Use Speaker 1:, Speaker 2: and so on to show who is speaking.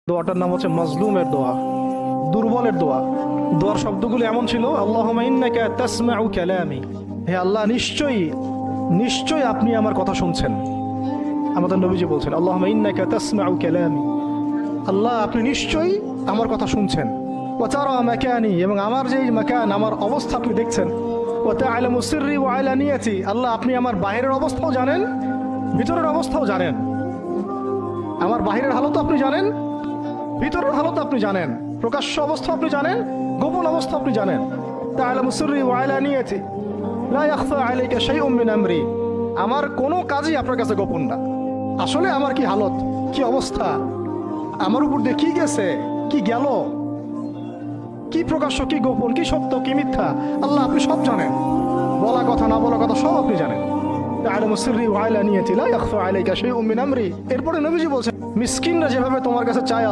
Speaker 1: দোয়াটার নাম হচ্ছে মাজলুমের দোয়া, দুর্বলের দোয়া। দোয়ার শব্দগুলো এমন ছিল, আল্লাহুম্মা ইন্নাকা তাসমাউ কালামি, হে আল্লাহ নিশ্চয়ই নিশ্চয়ই আপনি আমার কথা শুনছেন। আমাদের নবীজি বলছেন আল্লাহুম্মা ইন্নাকা তাসমাউ কালামি, আল্লাহ আপনি নিশ্চয়ই আমার কথা শুনছেন। ওয়া তারা মাকানি, এবং আমার যেই মাকান, আমার অবস্থা আপনি দেখছেন। ওয়া তা'লামু সিররি ওয়া আলানিয়াতি, আল্লাহ আপনি আমার বাইরের অবস্থাও জানেন, ভিতরের অবস্থাও জানেন। আমার বাহিরের হালত আপনি জানেন, ভিতরের হালত আপনি জানেন, প্রকাশ্য অবস্থা আপনি জানেন, গোপন অবস্থা আপনি জানেন। তা'লামু সিররি ওয়া আলানিয়াতি লা ইয়াখফা আলাইকা শাইউম মিন আমরি, আমার কোনো কাজই আপনার কাছে গোপন না। আসলে আমার কি হালত, কি অবস্থা, আমার উপর দিয়ে কি গেছে, কি গেল, কি প্রকাশ্য, কি গোপন, কি সত্য, কি মিথ্যা, আল্লাহ আপনি সব জানেন। বলা কথা না বলা কথা সব আপনি জানেন। তা'লামু সিররি ওয়া আলানিয়াতি লা ইয়াখফা আলাইকা শাইউম মিন আমরি। এরপরে নবীজি বলছেন, মিসকিনরা যেভাবে তোমার কাছে চায়